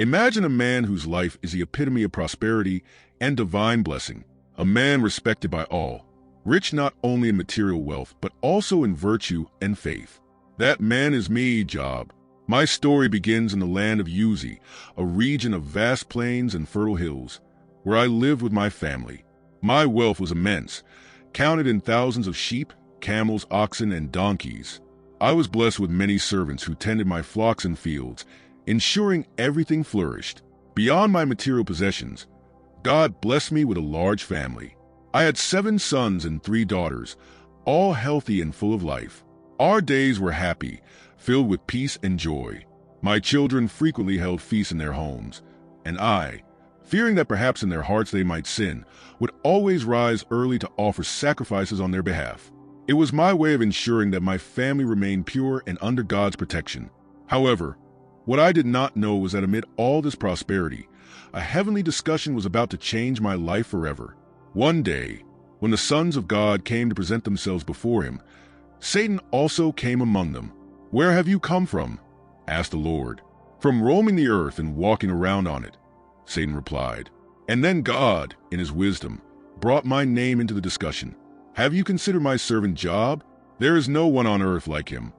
Imagine a man whose life is the epitome of prosperity and divine blessing, a man respected by all, rich not only in material wealth, but also in virtue and faith. That man is me, Job. My story begins in the land of Uzi, a region of vast plains and fertile hills, where I lived with my family. My wealth was immense, counted in thousands of sheep, camels, oxen, and donkeys. I was blessed with many servants who tended my flocks and fields, ensuring everything flourished. Beyond my material possessions, God blessed me with a large family. I had 7 sons and 3 daughters, all healthy and full of life. Our days were happy, filled with peace and joy. My children frequently held feasts in their homes, and I, fearing that perhaps in their hearts they might sin, would always rise early to offer sacrifices on their behalf. It was my way of ensuring that my family remained pure and under God's protection. However, what I did not know was that amid all this prosperity, a heavenly discussion was about to change my life forever. One day, when the sons of God came to present themselves before him, Satan also came among them. "Where have you come from?" asked the Lord. "From roaming the earth and walking around on it," Satan replied. And then God, in his wisdom, brought my name into the discussion. "Have you considered my servant Job? There is no one on earth like him,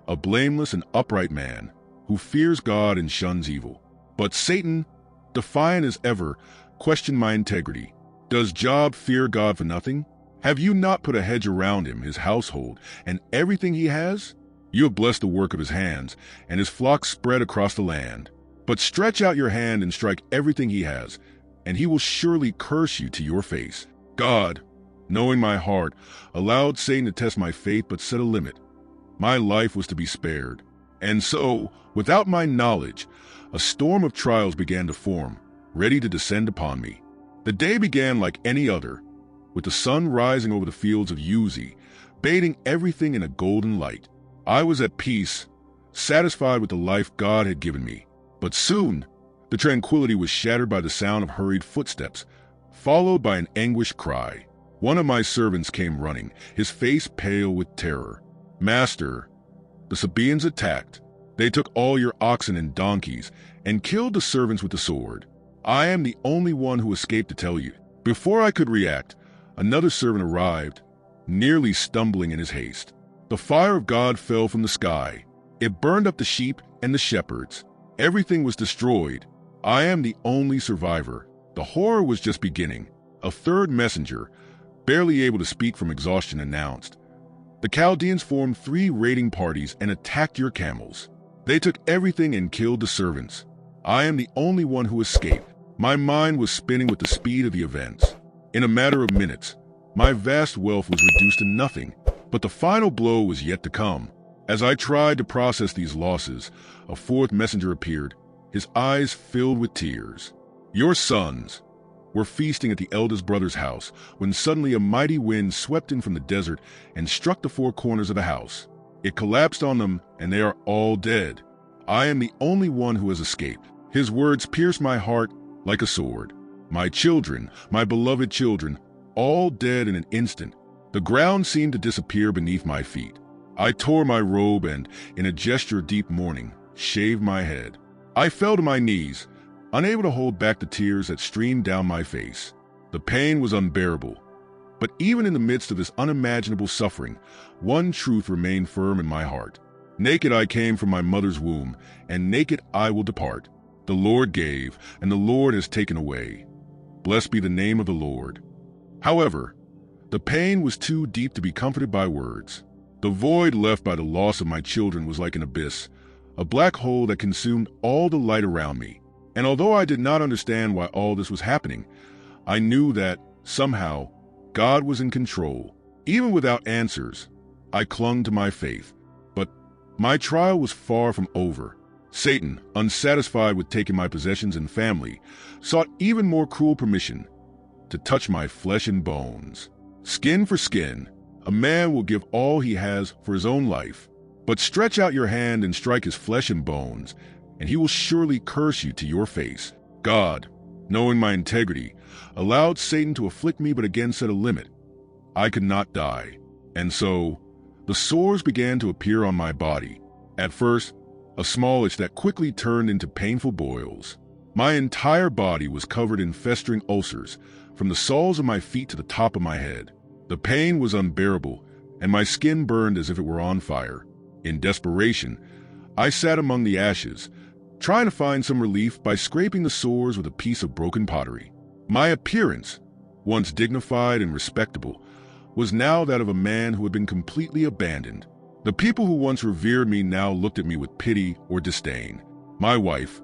a blameless and upright man who fears God and shuns evil." But Satan, defiant as ever, questioned my integrity. "Does Job fear God for nothing? Have you not put a hedge around him, his household, and everything he has? You have blessed the work of his hands, and his flock spread across the land. But stretch out your hand and strike everything he has, and he will surely curse you to your face." God, knowing my heart, allowed Satan to test my faith but set a limit. My life was to be spared. And so, without my knowledge, a storm of trials began to form, ready to descend upon me. The day began like any other, with the sun rising over the fields of Uzi, bathing everything in a golden light. I was at peace, satisfied with the life God had given me. But soon, the tranquility was shattered by the sound of hurried footsteps, followed by an anguished cry. One of my servants came running, his face pale with terror. "Master, the Sabaeans attacked. They took all your oxen and donkeys and killed the servants with the sword. I am the only one who escaped to tell you." Before I could react, another servant arrived, nearly stumbling in his haste. The fire of God fell from the sky. It burned up the sheep and the shepherds. Everything was destroyed. I am the only survivor. The horror was just beginning. A third messenger, barely able to speak from exhaustion, announced, "The Chaldeans formed 3 raiding parties and attacked your camels. They took everything and killed the servants. I am the only one who escaped." My mind was spinning with the speed of the events. In a matter of minutes, my vast wealth was reduced to nothing, but the final blow was yet to come. As I tried to process these losses, a 4th messenger appeared, his eyes filled with tears. "Your sons were feasting at the eldest brother's house when suddenly a mighty wind swept in from the desert and struck the 4 corners of the house. It collapsed on them, and they are all dead. I am the only one who has escaped." His words pierced my heart like a sword. My children, my beloved children, all dead in an instant. The ground seemed to disappear beneath my feet. I tore my robe and, in a gesture of deep mourning, shaved my head. I fell to my knees, unable to hold back the tears that streamed down my face. The pain was unbearable. But even in the midst of this unimaginable suffering, one truth remained firm in my heart. Naked I came from my mother's womb, and naked I will depart. The Lord gave, and the Lord has taken away. Blessed be the name of the Lord. However, the pain was too deep to be comforted by words. The void left by the loss of my children was like an abyss, a black hole that consumed all the light around me. And although I did not understand why all this was happening, I knew that, somehow, God was in control. Even without answers, I clung to my faith. But my trial was far from over. Satan, unsatisfied with taking my possessions and family, sought even more cruel permission to touch my flesh and bones. Skin for skin, a man will give all he has for his own life. But stretch out your hand and strike his flesh and bones, and he will surely curse you to your face. God, knowing my integrity, allowed Satan to afflict me but again set a limit. I could not die. And so, the sores began to appear on my body. At first, a small itch that quickly turned into painful boils. My entire body was covered in festering ulcers, from the soles of my feet to the top of my head. The pain was unbearable, and my skin burned as if it were on fire. In desperation, I sat among the ashes, trying to find some relief by scraping the sores with a piece of broken pottery. My appearance, once dignified and respectable, was now that of a man who had been completely abandoned. The people who once revered me now looked at me with pity or disdain. My wife,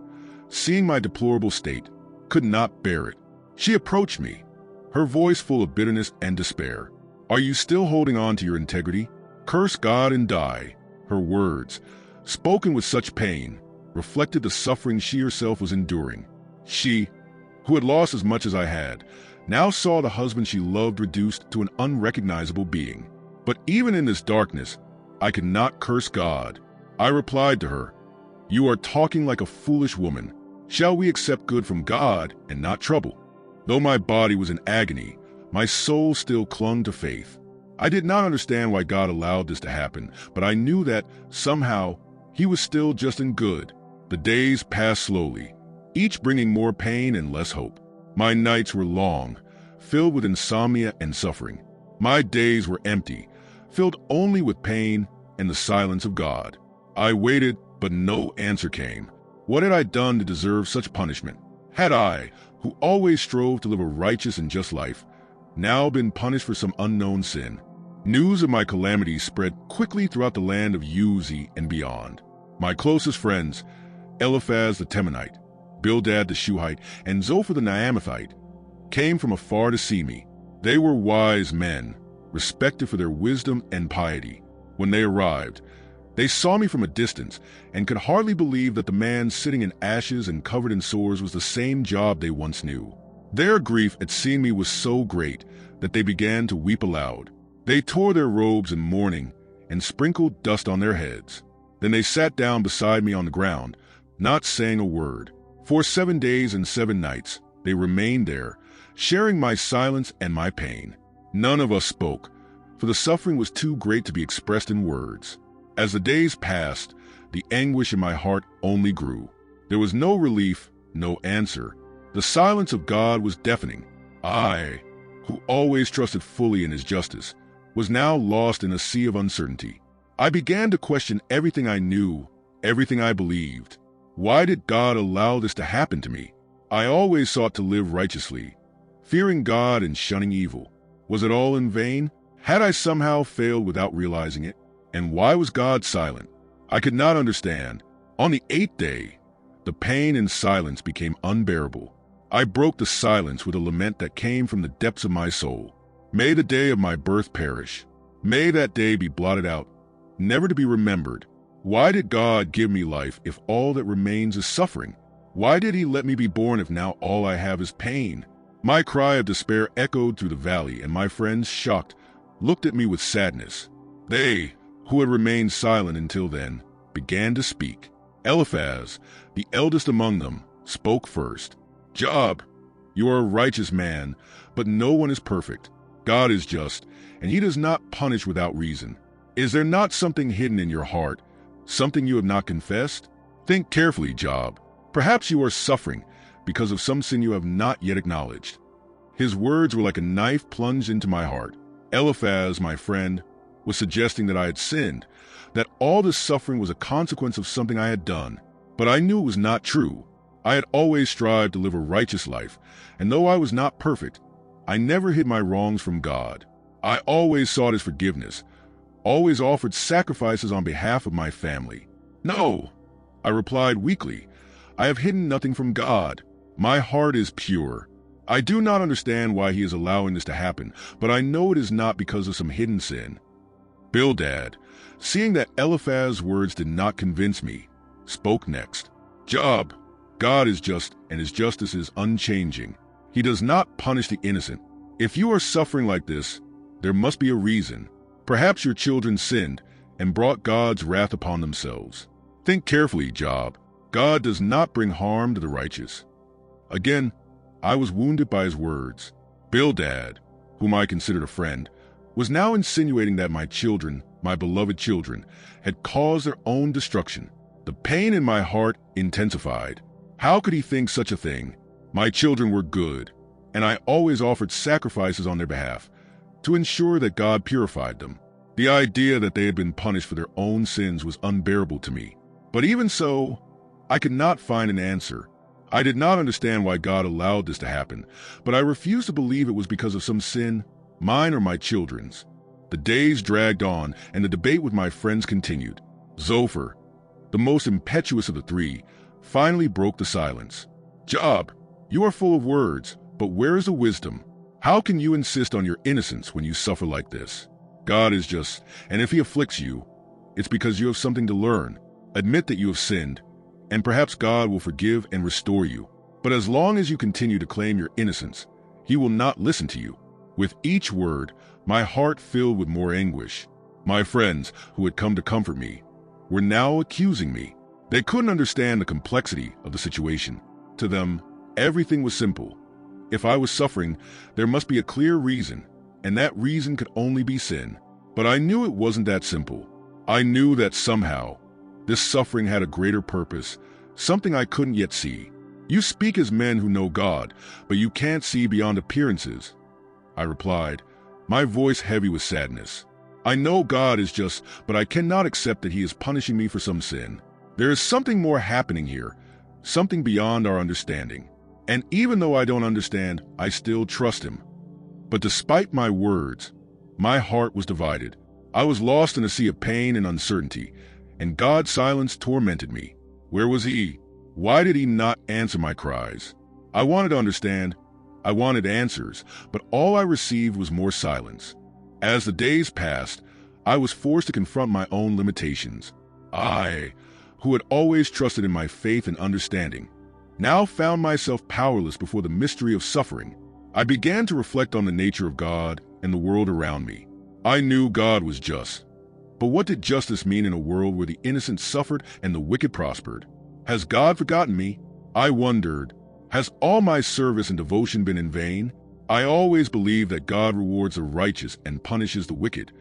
seeing my deplorable state, could not bear it. She approached me, her voice full of bitterness and despair. "Are you still holding on to your integrity? Curse God and die." Her words, spoken with such pain, reflected the suffering she herself was enduring. She, who had lost as much as I had, now saw the husband she loved reduced to an unrecognizable being. But even in this darkness, I could not curse God. I replied to her, "You are talking like a foolish woman. Shall we accept good from God and not trouble?" Though my body was in agony, my soul still clung to faith. I did not understand why God allowed this to happen, but I knew that, somehow, He was still just and good. The days passed slowly, each bringing more pain and less hope. My nights were long, filled with insomnia and suffering. My days were empty, filled only with pain and the silence of God. I waited, but no answer came. What had I done to deserve such punishment? Had I, who always strove to live a righteous and just life, now been punished for some unknown sin? News of my calamity spread quickly throughout the land of Uz and beyond. My closest friends, Eliphaz the Temanite, Bildad the Shuhite, and Zophar the Naamathite, came from afar to see me. They were wise men, respected for their wisdom and piety. When they arrived, they saw me from a distance and could hardly believe that the man sitting in ashes and covered in sores was the same Job they once knew. Their grief at seeing me was so great that they began to weep aloud. They tore their robes in mourning and sprinkled dust on their heads. Then they sat down beside me on the ground, not saying a word. For 7 days and 7 nights they remained there, sharing my silence and my pain. None of us spoke, for the suffering was too great to be expressed in words. As the days passed, the anguish in my heart only grew. There was no relief, no answer. The silence of God was deafening. I, who always trusted fully in His justice, was now lost in a sea of uncertainty. I began to question everything I knew, everything I believed. Why did God allow this to happen to me? I always sought to live righteously, fearing God and shunning evil. Was it all in vain? Had I somehow failed without realizing it? And why was God silent? I could not understand. On the 8th day, the pain and silence became unbearable. I broke the silence with a lament that came from the depths of my soul. May the day of my birth perish. May that day be blotted out, never to be remembered. Why did God give me life if all that remains is suffering? Why did He let me be born if now all I have is pain? My cry of despair echoed through the valley, and my friends, shocked, looked at me with sadness. They, who had remained silent until then, began to speak. Eliphaz, the eldest among them, spoke first. "Job, you are a righteous man, but no one is perfect. God is just, and He does not punish without reason. Is there not something hidden in your heart, something you have not confessed? Think carefully, Job. Perhaps you are suffering because of some sin you have not yet acknowledged." His words were like a knife plunged into my heart. Eliphaz, my friend, was suggesting that I had sinned, that all this suffering was a consequence of something I had done. But I knew it was not true. I had always strived to live a righteous life, and though I was not perfect, I never hid my wrongs from God. I always sought His forgiveness, always offered sacrifices on behalf of my family. "No," I replied weakly, "I have hidden nothing from God. My heart is pure. I do not understand why He is allowing this to happen, but I know it is not because of some hidden sin." Bildad, seeing that Eliphaz's words did not convince me, spoke next. "Job, God is just, and His justice is unchanging. He does not punish the innocent. If you are suffering like this, there must be a reason. Perhaps your children sinned and brought God's wrath upon themselves. Think carefully, Job. God does not bring harm to the righteous." Again, I was wounded by his words. Bildad, whom I considered a friend, was now insinuating that my children, my beloved children, had caused their own destruction. The pain in my heart intensified. How could he think such a thing? My children were good, and I always offered sacrifices on their behalf to ensure that God purified them. The idea that they had been punished for their own sins was unbearable to me. But even so, I could not find an answer. I did not understand why God allowed this to happen, but I refused to believe it was because of some sin, mine or my children's. The days dragged on, and the debate with my friends continued. Zophar, the most impetuous of the three, finally broke the silence. Job, you are full of words, but where is the wisdom? How can you insist on your innocence when you suffer like this? God is just, and if he afflicts you, it's because you have something to learn. Admit that you have sinned, and perhaps God will forgive and restore you. But as long as you continue to claim your innocence, he will not listen to you. With each word, my heart filled with more anguish. My friends, who had come to comfort me, were now accusing me. They couldn't understand the complexity of the situation. To them, everything was simple. If I was suffering, there must be a clear reason, and that reason could only be sin. But I knew it wasn't that simple. I knew that somehow, this suffering had a greater purpose, something I couldn't yet see. You speak as men who know God, but you can't see beyond appearances, I replied, my voice heavy with sadness. I know God is just, but I cannot accept that he is punishing me for some sin. There is something more happening here, something beyond our understanding. And even though I don't understand, I still trust him. But despite my words, my heart was divided. I was lost in a sea of pain and uncertainty, and God's silence tormented me. Where was he? Why did he not answer my cries? I wanted to understand. I wanted answers, but all I received was more silence. As the days passed, I was forced to confront my own limitations. I, who had always trusted in my faith and understanding, now found myself powerless before the mystery of suffering. I began to reflect on the nature of God and the world around me. I knew God was just. But what did justice mean in a world where the innocent suffered and the wicked prospered? Has God forgotten me? I wondered. Has all my service and devotion been in vain? I always believed that God rewards the righteous and punishes the wicked.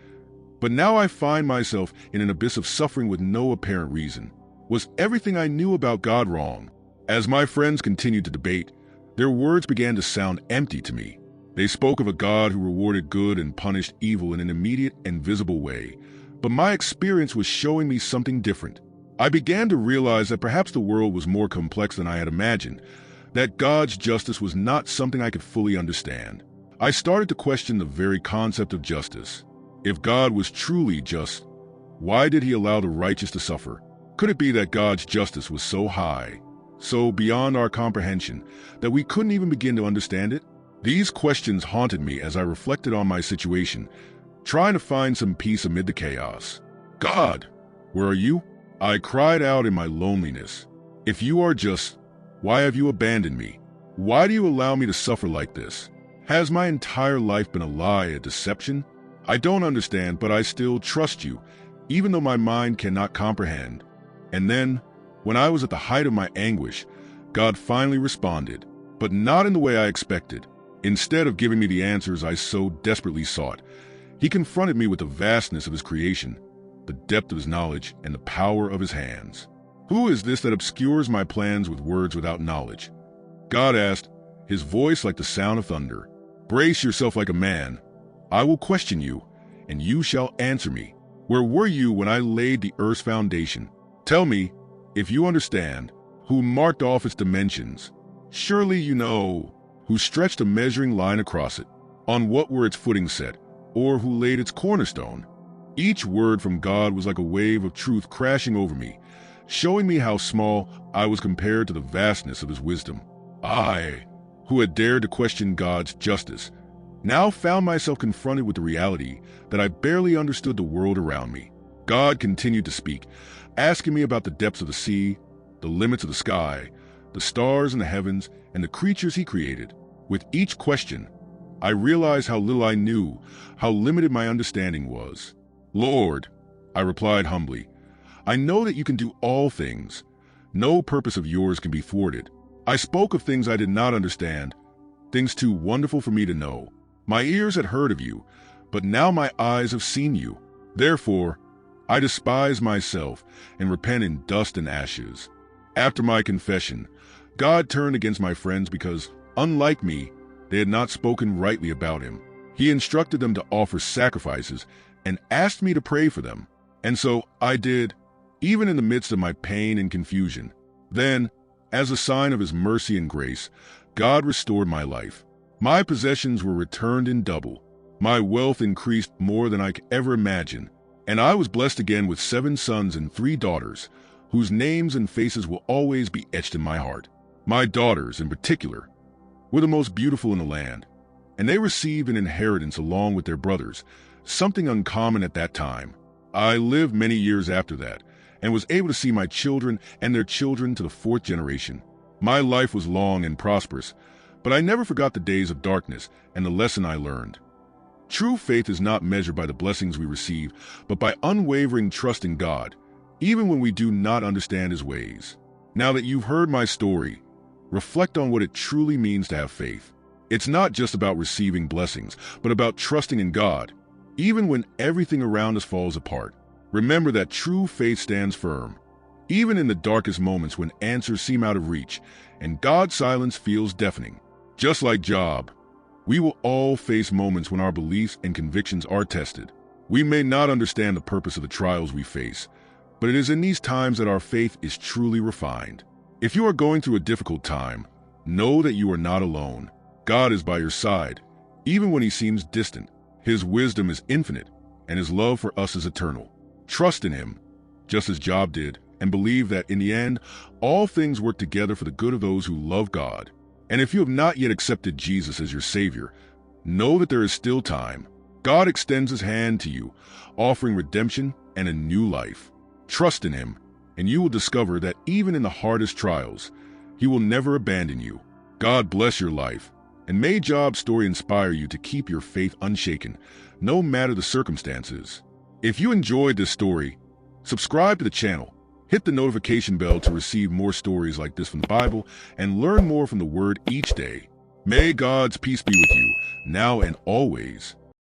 But now I find myself in an abyss of suffering with no apparent reason. Was everything I knew about God wrong? As my friends continued to debate, their words began to sound empty to me. They spoke of a God who rewarded good and punished evil in an immediate and visible way. But my experience was showing me something different. I began to realize that perhaps the world was more complex than I had imagined, that God's justice was not something I could fully understand. I started to question the very concept of justice. If God was truly just, why did he allow the righteous to suffer? Could it be that God's justice was so high, so beyond our comprehension, that we couldn't even begin to understand it? These questions haunted me as I reflected on my situation, trying to find some peace amid the chaos. God, where are you? I cried out in my loneliness. If you are just, why have you abandoned me? Why do you allow me to suffer like this? Has my entire life been a lie, a deception? I don't understand, but I still trust you, even though my mind cannot comprehend. And then, when I was at the height of my anguish, God finally responded, but not in the way I expected. Instead of giving me the answers I so desperately sought, he confronted me with the vastness of his creation, the depth of his knowledge, and the power of his hands. Who is this that obscures my plans with words without knowledge? God asked, his voice like the sound of thunder. Brace yourself like a man. I will question you, and you shall answer me. Where were you when I laid the earth's foundation? Tell me, if you understand, who marked off its dimensions. Surely you know, who stretched a measuring line across it, on what were its footing set, or who laid its cornerstone. Each word from God was like a wave of truth crashing over me, showing me how small I was compared to the vastness of his wisdom. I, who had dared to question God's justice, now found myself confronted with the reality that I barely understood the world around me. God continued to speak, asking me about the depths of the sea, the limits of the sky, the stars in the heavens, and the creatures he created. With each question, I realized how little I knew, how limited my understanding was. Lord, I replied humbly, I know that you can do all things. No purpose of yours can be thwarted. I spoke of things I did not understand, things too wonderful for me to know. My ears had heard of you, but now my eyes have seen you. Therefore, I despise myself and repent in dust and ashes. After my confession, God turned against my friends because, unlike me, they had not spoken rightly about him. He instructed them to offer sacrifices and asked me to pray for them. And so I did, even in the midst of my pain and confusion. Then, as a sign of his mercy and grace, God restored my life. My possessions were returned in double. My wealth increased more than I could ever imagine. And I was blessed again with 7 sons and 3 daughters, whose names and faces will always be etched in my heart. My daughters, in particular, were the most beautiful in the land, and they received an inheritance along with their brothers, something uncommon at that time. I lived many years after that, and was able to see my children and their children to the 4th generation. My life was long and prosperous, but I never forgot the days of darkness and the lesson I learned. True faith is not measured by the blessings we receive, but by unwavering trust in God, even when we do not understand his ways. Now that you've heard my story, reflect on what it truly means to have faith. It's not just about receiving blessings, but about trusting in God, even when everything around us falls apart. Remember that true faith stands firm, even in the darkest moments when answers seem out of reach and God's silence feels deafening. Just like Job, we will all face moments when our beliefs and convictions are tested. We may not understand the purpose of the trials we face, but it is in these times that our faith is truly refined. If you are going through a difficult time, know that you are not alone. God is by your side, even when he seems distant. His wisdom is infinite, and his love for us is eternal. Trust in him, just as Job did, and believe that in the end, all things work together for the good of those who love God. And if you have not yet accepted Jesus as your Savior, know that there is still time. God extends his hand to you, offering redemption and a new life. Trust in him, and you will discover that even in the hardest trials, he will never abandon you. God bless your life, and may Job's story inspire you to keep your faith unshaken, no matter the circumstances. If you enjoyed this story, subscribe to the channel, hit the notification bell to receive more stories like this from the Bible, and learn more from the Word each day. May God's peace be with you, now and always.